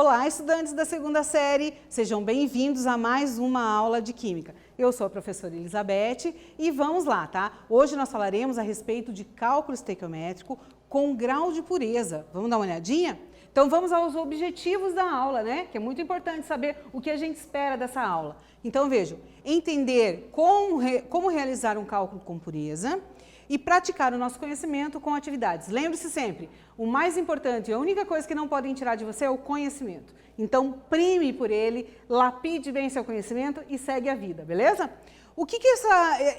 Olá, estudantes da segunda série, sejam bem-vindos a mais uma aula de Química. Eu sou a professora Elizabeth e vamos lá, tá? Hoje nós falaremos a respeito de cálculo estequiométrico com grau de pureza. Vamos dar uma olhadinha? Então vamos aos objetivos da aula, né? Que é muito importante saber o que a gente espera dessa aula. Então vejam, entender como realizar um cálculo com pureza e praticar o nosso conhecimento com atividades. Lembre-se sempre, o mais importante e a única coisa que não podem tirar de você é o conhecimento. Então, prime por ele, lapide bem seu conhecimento e segue a vida, beleza? O que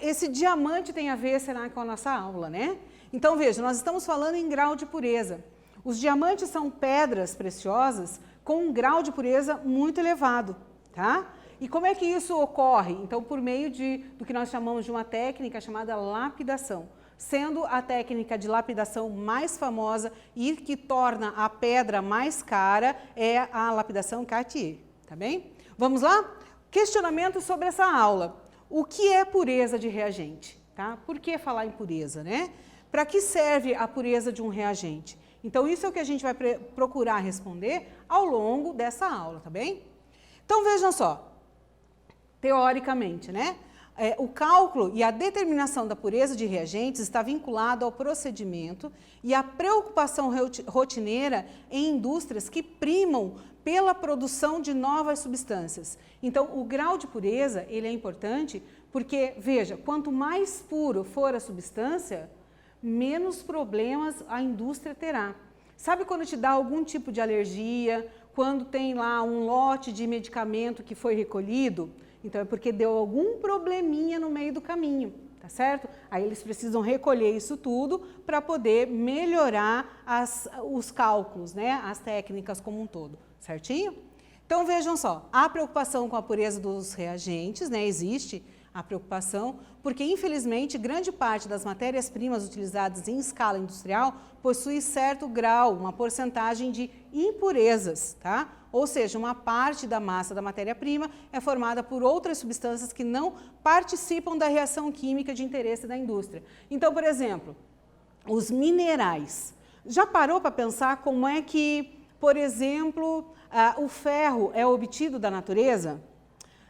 esse diamante tem a ver, será, com a nossa aula, né? Então, veja, nós estamos falando em grau de pureza. Os diamantes são pedras preciosas com um grau de pureza muito elevado, tá? E como é que isso ocorre? Então, por meio do que nós chamamos de uma técnica chamada lapidação, sendo a técnica de lapidação mais famosa e que torna a pedra mais cara é a lapidação Cartier, tá bem? Vamos lá? Questionamento sobre essa aula. O que é pureza de reagente? Tá? Por que falar em pureza, né? Para que serve a pureza de um reagente? Então, isso é o que a gente vai procurar responder ao longo dessa aula, tá bem? Então, vejam só. Teoricamente, né? O cálculo e a determinação da pureza de reagentes está vinculado ao procedimento e à preocupação rotineira em indústrias que primam pela produção de novas substâncias. Então, o grau de pureza ele é importante porque, veja, quanto mais puro for a substância, menos problemas a indústria terá. Sabe quando te dá algum tipo de alergia, quando tem lá um lote de medicamento que foi recolhido? Então, é porque deu algum probleminha no meio do caminho, tá certo? Aí eles precisam recolher isso tudo para poder melhorar os cálculos, né? As técnicas como um todo, certinho? Então, vejam só, a preocupação com a pureza dos reagentes, né? Existe a preocupação, porque infelizmente grande parte das matérias-primas utilizadas em escala industrial possui certo grau, uma porcentagem de impurezas, tá? Ou seja, uma parte da massa da matéria-prima é formada por outras substâncias que não participam da reação química de interesse da indústria. Então, por exemplo, os minerais. Já parou para pensar como é que, por exemplo, o ferro é obtido da natureza?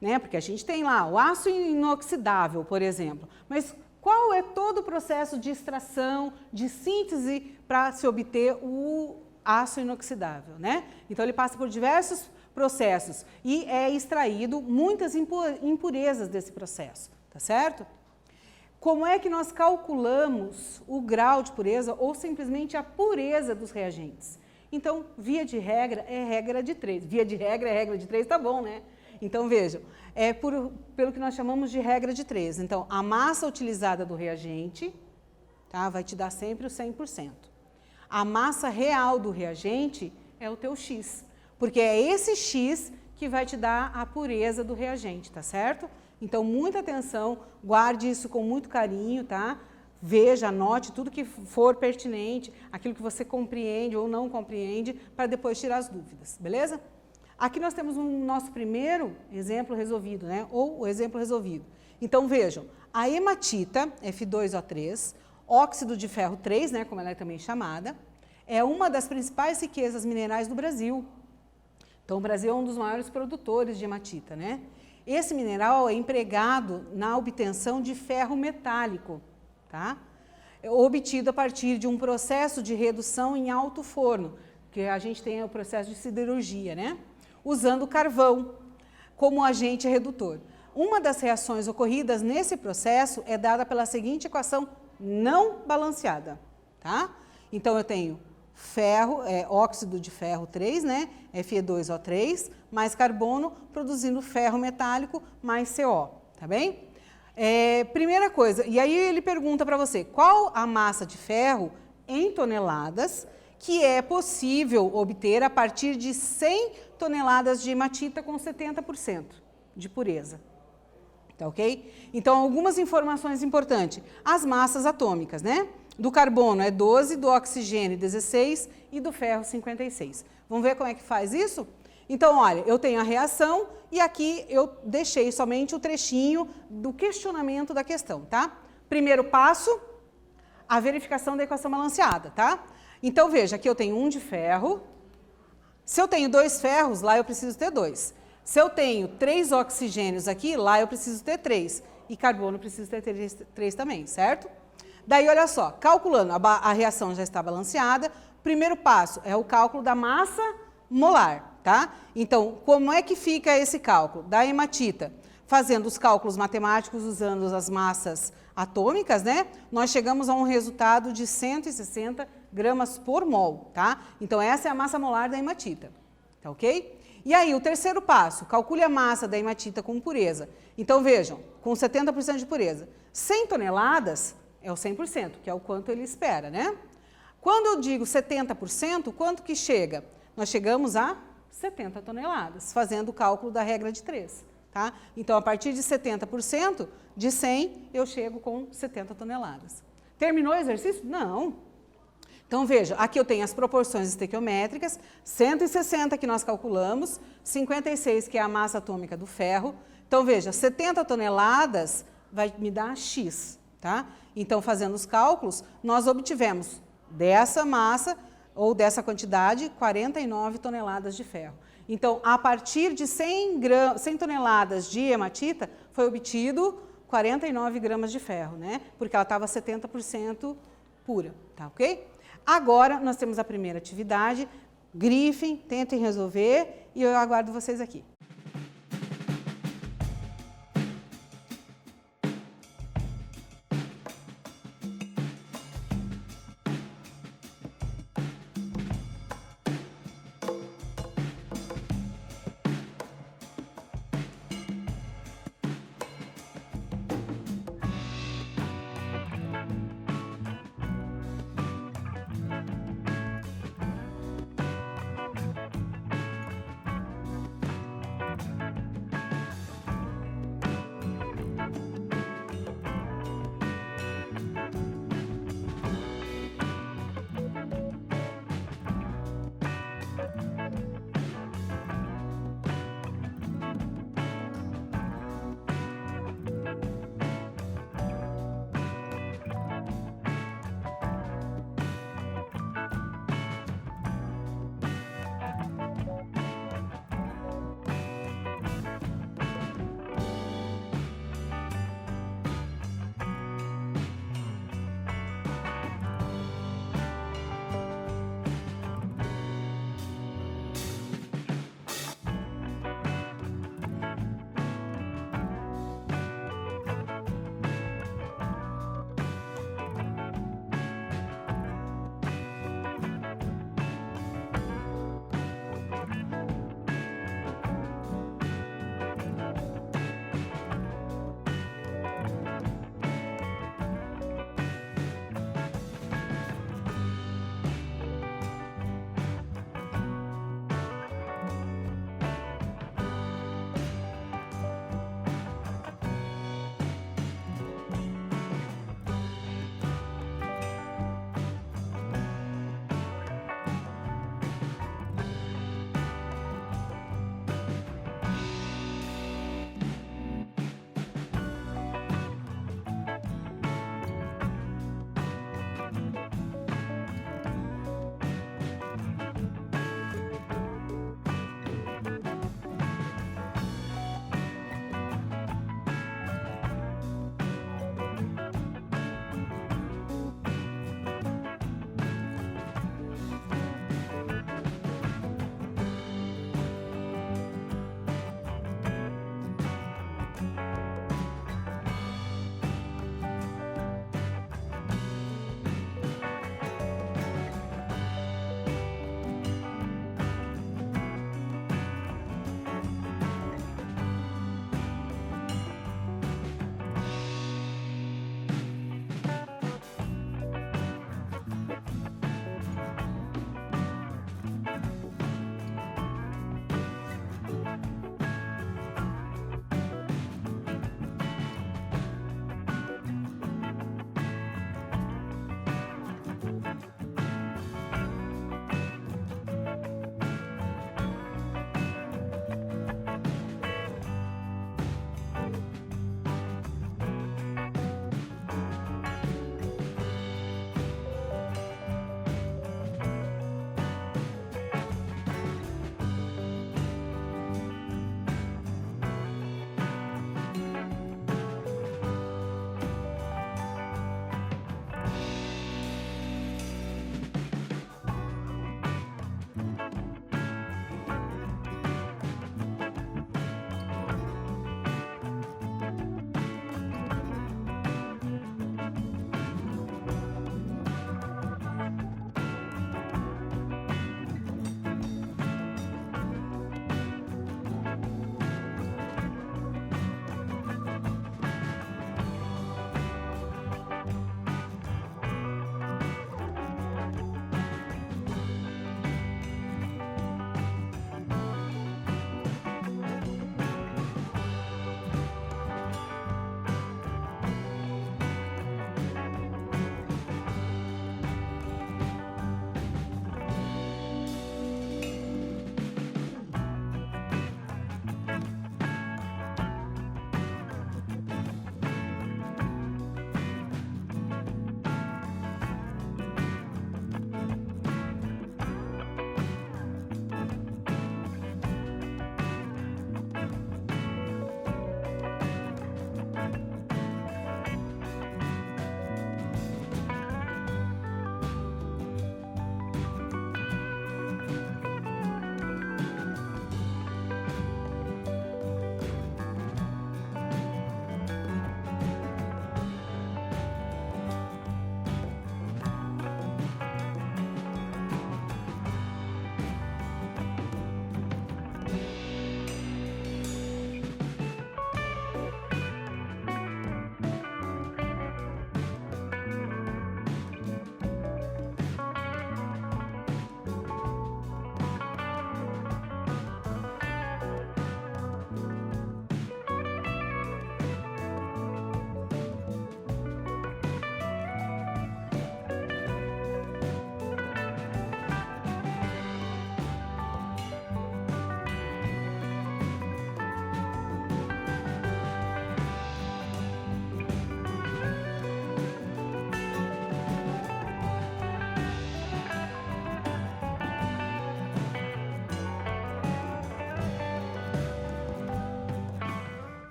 Né? Porque a gente tem lá o aço inoxidável, por exemplo, mas qual é todo o processo de extração, de síntese para se obter o aço inoxidável, né? Então ele passa por diversos processos e é extraído muitas impurezas desse processo, tá certo? Como é que nós calculamos o grau de pureza ou simplesmente a pureza dos reagentes? Então, via de regra é regra de 3. Via de regra é regra de 3, tá bom, né? Então, vejam, pelo que nós chamamos de regra de 3. Então, a massa utilizada do reagente, tá, vai te dar sempre o 100%. A massa real do reagente é o teu X, porque é esse X que vai te dar a pureza do reagente, tá certo? Então, muita atenção, guarde isso com muito carinho, tá? Veja, anote tudo que for pertinente, aquilo que você compreende ou não compreende, para depois tirar as dúvidas, beleza? Aqui nós temos o nosso primeiro exemplo resolvido, né? Ou o exemplo resolvido. Então, vejam, a hematita, F2O3, óxido de ferro 3, né, como ela é também chamada, é uma das principais riquezas minerais do Brasil. Então, o Brasil é um dos maiores produtores de hematita, né? Esse mineral é empregado na obtenção de ferro metálico, tá? É obtido a partir de um processo de redução em alto forno, que a gente tem o processo de siderurgia, né? Usando carvão como agente redutor. Uma das reações ocorridas nesse processo é dada pela seguinte equação não balanceada, tá? Então, eu tenho ferro, óxido de ferro 3, né? Fe2O3, mais carbono, produzindo ferro metálico, mais CO, tá bem? Primeira coisa, e aí ele pergunta para você, qual a massa de ferro em toneladas que é possível obter a partir de 100 toneladas de hematita com 70% de pureza. Tá ok? Então, algumas informações importantes. As massas atômicas, né? Do carbono é 12, do oxigênio 16 e do ferro 56. Vamos ver como é que faz isso? Então, olha, eu tenho a reação e aqui eu deixei somente o trechinho do questionamento da questão, tá? Primeiro passo, a verificação da equação balanceada, tá? Então, veja, aqui eu tenho 1 de ferro, Se eu tenho 2 ferros, lá eu preciso ter 2. Se eu tenho 3 oxigênios aqui, lá eu preciso ter 3. E carbono preciso ter 3 também, certo? Daí, olha só, calculando, a reação já está balanceada. Primeiro passo é o cálculo da massa molar, tá? Então, como é que fica esse cálculo? Da hematita, fazendo os cálculos matemáticos usando as massas atômicas, né? Nós chegamos a um resultado de 160 gramas por mol, tá? Então, essa é a massa molar da hematita, tá ok? E aí, o terceiro passo, calcule a massa da hematita com pureza. Então, vejam, com 70% de pureza. 100 toneladas é o 100%, que é o quanto ele espera, né? Quando eu digo 70%, quanto que chega? Nós chegamos a 70 toneladas, fazendo o cálculo da regra de 3, tá? Então, a partir de 70%, de 100, eu chego com 70 toneladas. Terminou o exercício? Não. Então, veja, aqui eu tenho as proporções estequiométricas, 160 que nós calculamos, 56 que é a massa atômica do ferro. Então, veja, 70 toneladas vai me dar X, tá? Então, fazendo os cálculos, nós obtivemos dessa massa ou dessa quantidade 49 toneladas de ferro. Então, a partir de 100 toneladas de hematita, foi obtido 49 gramas de ferro, né? Porque ela estava 70% pura, tá ok? Agora, nós temos a primeira atividade. Grifem, tentem resolver e eu aguardo vocês aqui.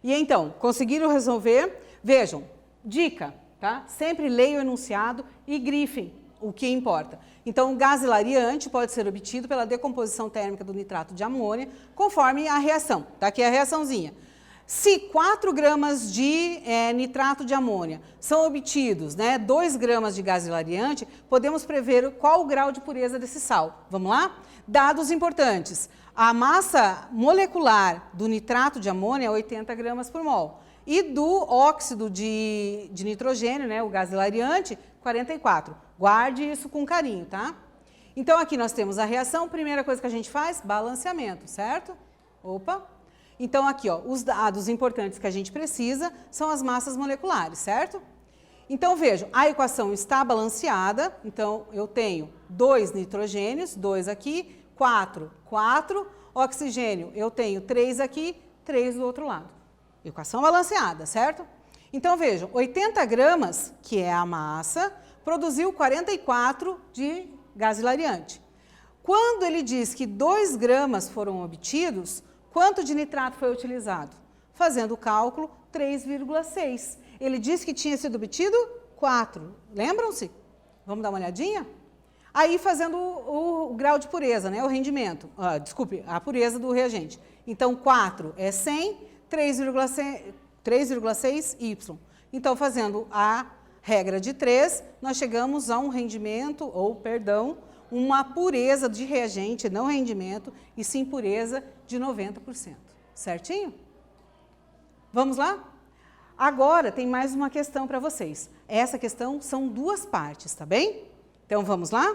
E então, conseguiram resolver? Vejam, dica, tá? Sempre leia o enunciado e grifem o que importa. Então, o gás hilariante pode ser obtido pela decomposição térmica do nitrato de amônia, conforme a reação. Tá aqui a reaçãozinha. Se 4 gramas de nitrato de amônia são obtidos, 2 gramas de gás hilariante, podemos prever qual o grau de pureza desse sal. Vamos lá? Dados importantes. A massa molecular do nitrato de amônia é 80 gramas por mol. E do óxido de nitrogênio, o gás hilariante, 44. Guarde isso com carinho, tá? Então, aqui nós temos a reação. Primeira coisa que a gente faz, balanceamento, certo? Opa! Então, aqui, ó, os dados importantes que a gente precisa são as massas moleculares, certo? Então, vejam, a equação está balanceada. Então, eu tenho 2 nitrogênios, 2 aqui, 4, 4. Oxigênio, eu tenho 3 aqui, 3 do outro lado. Equação balanceada, certo? Então, vejam, 80 gramas, que é a massa, produziu 44 de gás hilariante. Quando ele diz que 2 gramas foram obtidos, quanto de nitrato foi utilizado? Fazendo o cálculo, 3,6. Ele disse que tinha sido obtido 4. Lembram-se? Vamos dar uma olhadinha? Aí, fazendo o grau de pureza, o rendimento. Desculpe, a pureza do reagente. Então, 4 é 100, 3,6 Y. Então, fazendo a regra de 3, nós chegamos a um rendimento, uma pureza de reagente, não rendimento, e sim pureza de 90%. Certinho? Vamos lá? Agora tem mais uma questão para vocês. Essa questão são 2 partes, tá bem? Então vamos lá?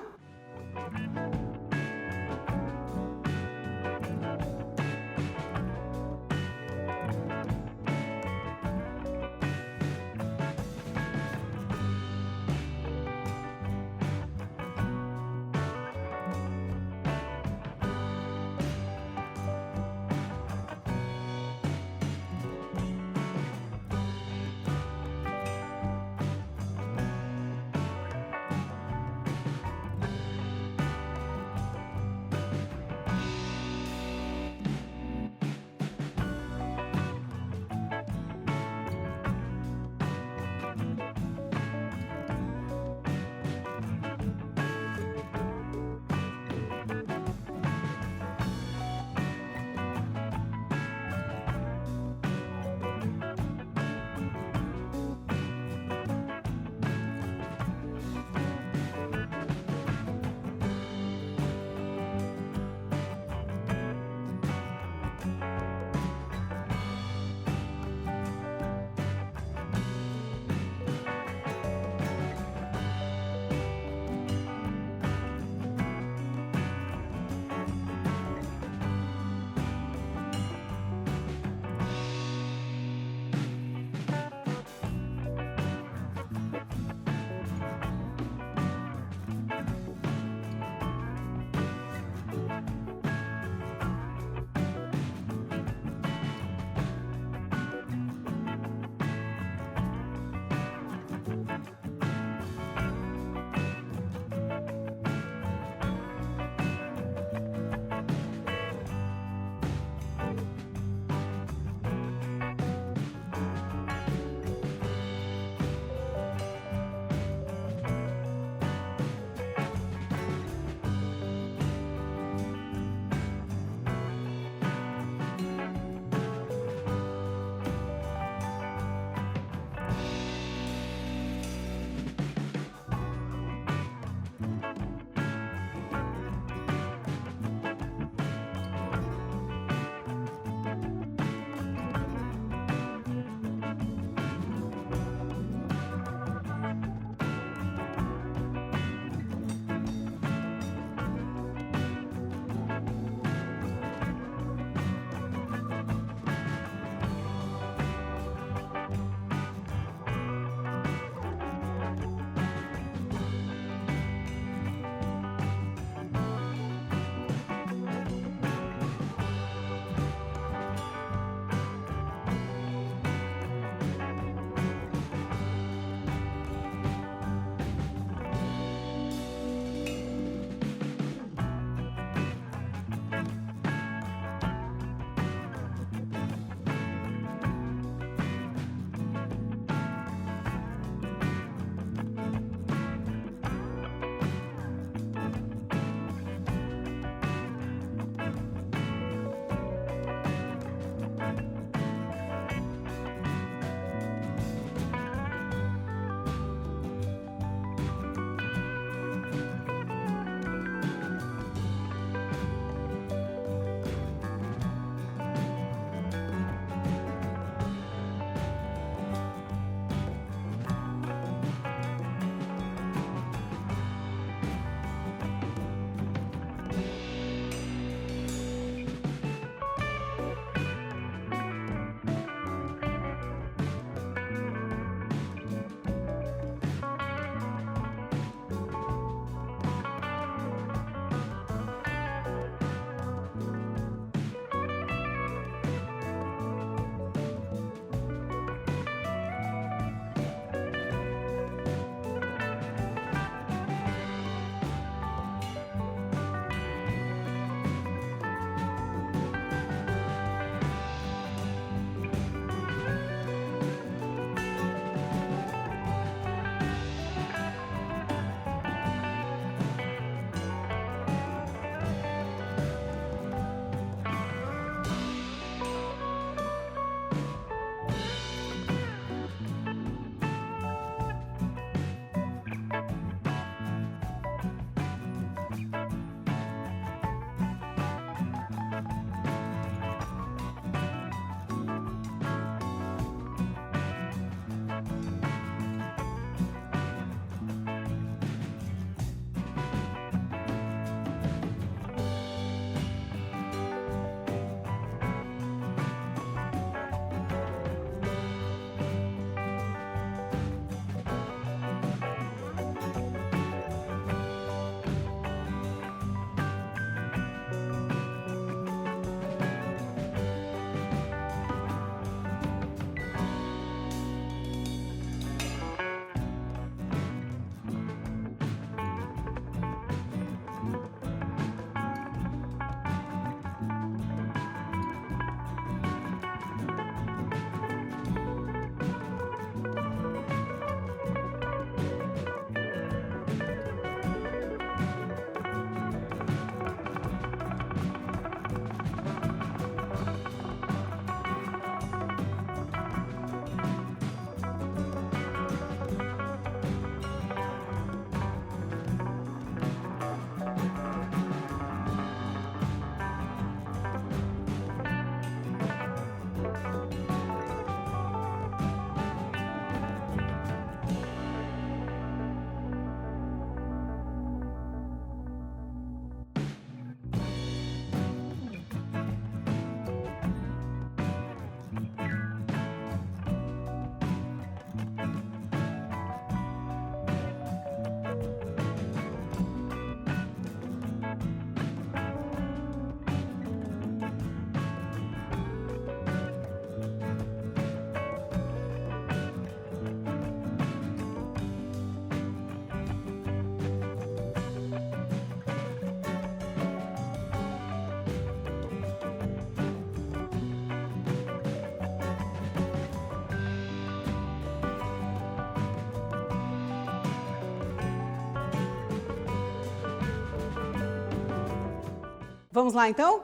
Vamos lá, então?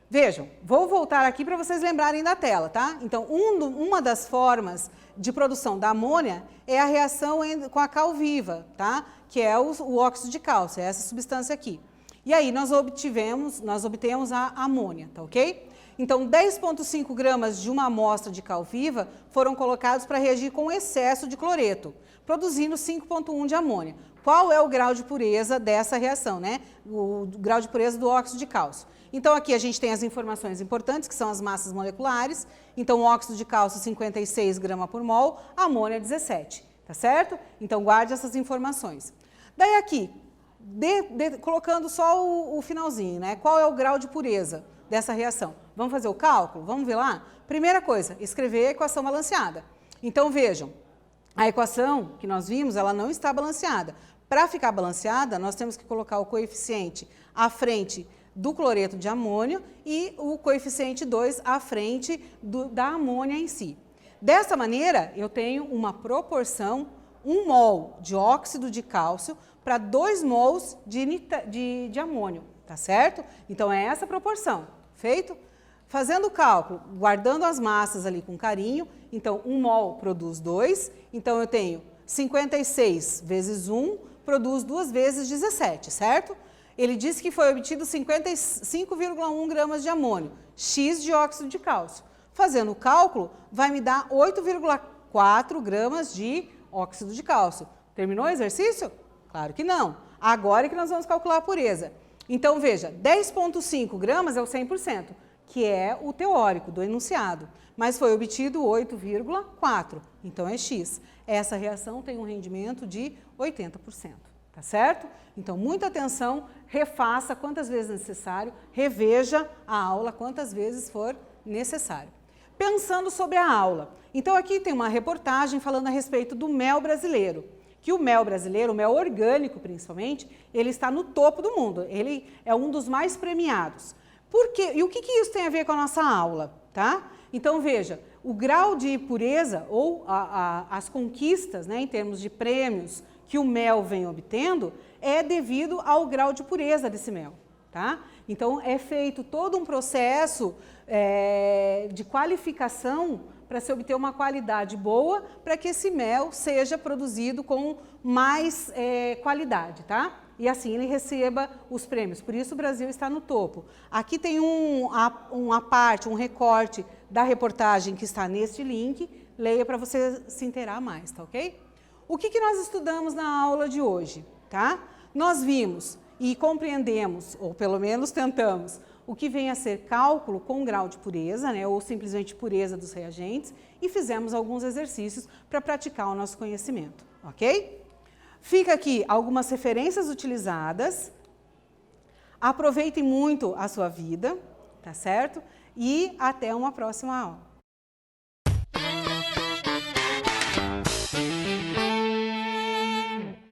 Vejam, vou voltar aqui para vocês lembrarem da tela, tá? Então, uma das formas de produção da amônia é a reação com a cal viva, tá? Que é o óxido de cálcio, é essa substância aqui. E aí, nós obtemos a amônia, tá ok? Então, 10,5 gramas de uma amostra de cal viva foram colocados para reagir com excesso de cloreto, produzindo 5,1 de amônia. Qual é o grau de pureza dessa reação, né? O grau de pureza do óxido de cálcio. Então, aqui a gente tem as informações importantes, que são as massas moleculares. Então, óxido de cálcio, 56 gramas por mol, amônia, 17, tá certo? Então, guarde essas informações. Daí aqui, colocando só o finalzinho, né? Qual é o grau de pureza dessa reação? Vamos fazer o cálculo? Vamos ver lá? Primeira coisa, escrever a equação balanceada. Então, vejam, a equação que nós vimos, ela não está balanceada. Para ficar balanceada, nós temos que colocar o coeficiente à frente do cloreto de amônio e o coeficiente 2 à frente da amônia em si. Dessa maneira, eu tenho uma proporção 1 mol de óxido de cálcio para 2 mols de amônio, tá certo? Então, é essa proporção, feito? Fazendo o cálculo, guardando as massas ali com carinho, então 1 mol produz 2, então eu tenho 56 vezes 1, produz 2 vezes 17, certo? Ele disse que foi obtido 55,1 gramas de amônio, X de óxido de cálcio. Fazendo o cálculo, vai me dar 8,4 gramas de óxido de cálcio. Terminou o exercício? Claro que não. Agora é que nós vamos calcular a pureza. Então, veja, 10,5 gramas é o 100%, que é o teórico do enunciado, mas foi obtido 8,4, então é X. Essa reação tem um rendimento de 80%, tá certo? Então, muita atenção, refaça quantas vezes necessário, reveja a aula quantas vezes for necessário. Pensando sobre a aula, então aqui tem uma reportagem falando a respeito do mel brasileiro, que o mel brasileiro, o mel orgânico principalmente, ele está no topo do mundo, ele é um dos mais premiados. Por quê? E o que isso tem a ver com a nossa aula, tá? Então, veja, o grau de pureza ou as conquistas, né, em termos de prêmios que o mel vem obtendo, é devido ao grau de pureza desse mel, tá? Então, é feito todo um processo de qualificação para se obter uma qualidade boa, para que esse mel seja produzido com mais qualidade, tá? E assim ele receba os prêmios. Por isso o Brasil está no topo. Aqui tem uma parte, um recorte da reportagem que está neste link. Leia para você se inteirar mais, tá ok? O que nós estudamos na aula de hoje, tá? Nós vimos e compreendemos, ou pelo menos tentamos, o que vem a ser cálculo com grau de pureza, né, ou simplesmente pureza dos reagentes, e fizemos alguns exercícios para praticar o nosso conhecimento, ok? Fica aqui algumas referências utilizadas. Aproveitem muito a sua vida, tá certo? E até uma próxima aula.